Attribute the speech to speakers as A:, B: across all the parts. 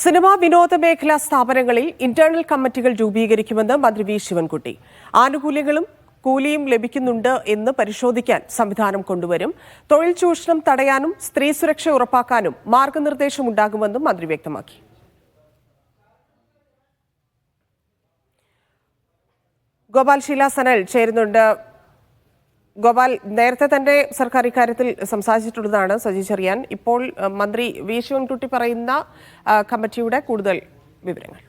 A: Cinema വിനോദ മേഖലാ സ്ഥാപനങ്ങളിൽ ഇന്റേണൽ കമ്മിറ്റികൾ രൂപീകരിക്കുമെന്ന് മന്ത്രി വി ശിവൻകുട്ടി. ആനുകൂല്യങ്ങളും കൂലിയും ലഭിക്കുന്നുണ്ട് എന്ന് പരിശോധിക്കാൻ സംവിധാനം കൊണ്ടുവരും. തൊഴിൽ ചൂഷണം തടയാനും സ്ത്രീ സുരക്ഷ ഉറപ്പാക്കാനും മാർഗനിർദ്ദേശമുണ്ടാകുമെന്നും മന്ത്രി വ്യക്തമാക്കി. ഗോപാൽ ശീലാസനൽ ചേരുന്നുണ്ട്. ഗോപാൽ, നേരത്തെ തന്നെ സർക്കാർ ഇക്കാര്യത്തിൽ സംസാരിച്ചിട്ടുള്ളതാണ് സജി ചെറിയാൻ. ഇപ്പോൾ മന്ത്രി വി ശിവൻകുട്ടി പറയുന്ന കമ്മിറ്റിയുടെ കൂടുതൽ വിവരങ്ങൾ.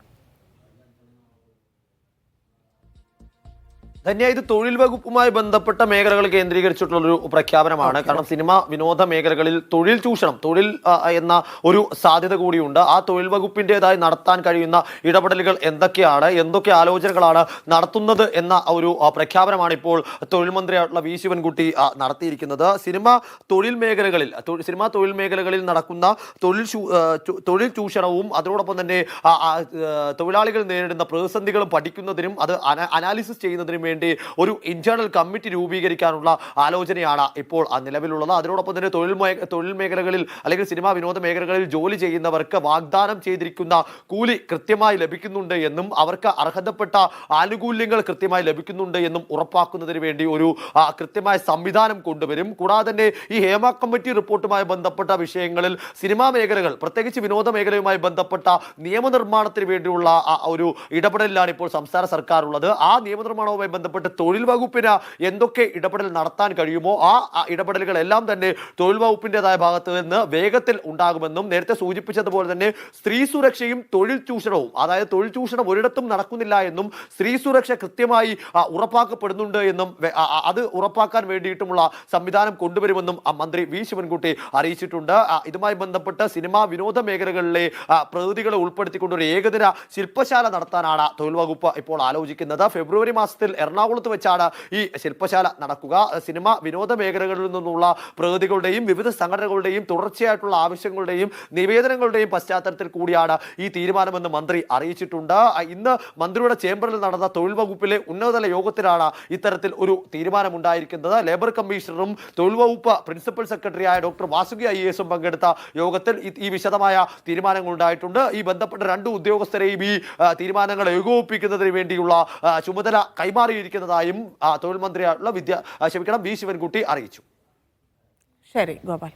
B: ധന്യ, ഇത് തൊഴിൽ വകുപ്പുമായി ബന്ധപ്പെട്ട മേഖലകൾ കേന്ദ്രീകരിച്ചിട്ടുള്ളൊരു പ്രഖ്യാപനമാണ്. കാരണം സിനിമ വിനോദ മേഖലകളിൽ തൊഴിൽ ചൂഷണം, തൊഴിൽ എന്ന ഒരു സാധ്യത കൂടിയുണ്ട്. ആ തൊഴിൽ വകുപ്പിൻ്റെതായി നടത്താൻ കഴിയുന്ന ഇടപെടലുകൾ എന്തൊക്കെയാണ്, എന്തൊക്കെ ആലോചനകളാണ് നടത്തുന്നത് എന്ന ഒരു പ്രഖ്യാപനമാണ് ഇപ്പോൾ തൊഴിൽ മന്ത്രിയായിട്ടുള്ള വി ശിവൻകുട്ടി നടത്തിയിരിക്കുന്നത്. സിനിമാ തൊഴിൽ മേഖലകളിൽ നടക്കുന്ന തൊഴിൽ ചൂഷണവും അതോടൊപ്പം തന്നെ തൊഴിലാളികൾ നേരിടുന്ന പ്രതിസന്ധികളും പഠിക്കുന്നതിനും അത് അനാലിസിസ് ചെയ്യുന്നതിനും വേണ്ടി ഒരു ഇന്റേണൽ കമ്മിറ്റി രൂപീകരിക്കാനുള്ള ആലോചനയാണ് ഇപ്പോൾ നിലവിലുള്ളത്. അതിനോടൊപ്പം തന്നെ തൊഴിൽ മേഖലകളിൽ അല്ലെങ്കിൽ സിനിമാ വിനോദ മേഖലകളിൽ ജോലി ചെയ്യുന്നവർക്ക് വാഗ്ദാനം ചെയ്തിരിക്കുന്ന കൂലി കൃത്യമായി ലഭിക്കുന്നുണ്ട് എന്നും അവർക്ക് അർഹതപ്പെട്ട ആനുകൂല്യങ്ങൾ കൃത്യമായി ലഭിക്കുന്നുണ്ട് എന്നും ഉറപ്പാക്കുന്നതിന് വേണ്ടി ഒരു കൃത്യമായ സംവിധാനം കൊണ്ടുവരും. കൂടാതെ തന്നെ ഈ ഹേമ കമ്മിറ്റി റിപ്പോർട്ടുമായി ബന്ധപ്പെട്ട വിഷയങ്ങളിൽ സിനിമാ മേഖലകൾ, പ്രത്യേകിച്ച് വിനോദ മേഖലയുമായി ബന്ധപ്പെട്ട നിയമനിർമ്മാണത്തിന് വേണ്ടിയുള്ള ഒരു ഇടപെടലിലാണ് ഇപ്പോൾ സംസ്ഥാന സർക്കാർ ഉള്ളത്. ആ നിയമനിർമ്മാണവുമായി ബന്ധപ്പെട്ട് തൊഴിൽ വകുപ്പിന് എന്തൊക്കെ ഇടപെടൽ നടത്താൻ കഴിയുമോ ആ ഇടപെടലുകളെല്ലാം തന്നെ തൊഴിൽ വകുപ്പിൻ്റെതായ ഭാഗത്ത് നിന്ന് വേഗത്തിൽ ഉണ്ടാകുമെന്നും, നേരത്തെ സൂചിപ്പിച്ചതുപോലെ തന്നെ സ്ത്രീ സുരക്ഷയും തൊഴിൽ ചൂഷണവും, അതായത് തൊഴിൽ ചൂഷണം ഒരിടത്തും നടക്കുന്നില്ല എന്നും സ്ത്രീ സുരക്ഷ കൃത്യമായി ഉറപ്പാക്കപ്പെടുന്നുണ്ട് എന്നും അത് ഉറപ്പാക്കാൻ വേണ്ടിയിട്ടുമുള്ള സംവിധാനം കൊണ്ടുവരുമെന്നും മന്ത്രി വി ശിവൻകുട്ടി അറിയിച്ചിട്ടുണ്ട്. ഇതുമായി ബന്ധപ്പെട്ട് സിനിമാ വിനോദ മേഖലകളിലെ പ്രതിനിധികളെ ഉൾപ്പെടുത്തിക്കൊണ്ട് ഒരു ഏകദിന ശില്പശാല നടത്താനാണ് തൊഴിൽ വകുപ്പ് ഇപ്പോൾ ആലോചിക്കുന്നത്. ഫെബ്രുവരി മാസത്തിൽ എറണാകുളത്ത് വെച്ചാണ് ഈ ശില്പശാല നടക്കുക. സിനിമ വിനോദ മേഖലകളിൽ നിന്നുള്ള പ്രതിനിധികളുടെയും വിവിധ സംഘടനകളുടെയും തുടർച്ചയായിട്ടുള്ള ആവശ്യങ്ങളുടെയും നിവേദനങ്ങളുടെയും പശ്ചാത്തലത്തിൽ കൂടിയാണ് ഈ തീരുമാനമെന്ന് മന്ത്രി അറിയിച്ചിട്ടുണ്ട്. ഇന്ന് മന്ത്രിയുടെ ചേംബറിൽ നടന്ന തൊഴിൽ വകുപ്പിലെ ഉന്നതതല യോഗത്തിലാണ് ഇത്തരത്തിൽ ഒരു തീരുമാനമുണ്ടായിരിക്കുന്നത്. ലേബർ കമ്മീഷണറും തൊഴിൽ വകുപ്പ് പ്രിൻസിപ്പൽ സെക്രട്ടറിയായ ഡോക്ടർ വാസുകി IAS പങ്കെടുത്ത യോഗത്തിൽ ഈ വിശദമായ തീരുമാനങ്ങൾ ഉണ്ടായിട്ടുണ്ട്. ഈ ബന്ധപ്പെട്ട രണ്ട് ഉദ്യോഗസ്ഥരെയും ഈ തീരുമാനങ്ങൾ ഏകോപിപ്പിക്കുന്നതിന് വേണ്ടിയുള്ള ചുമതല കൈമാറിയിരിക്കുന്നതായും തൊഴിൽ മന്ത്രിയായിട്ടുള്ള വി ശിവൻകുട്ടി അറിയിച്ചു.
A: ശരി ഗോപാൽ.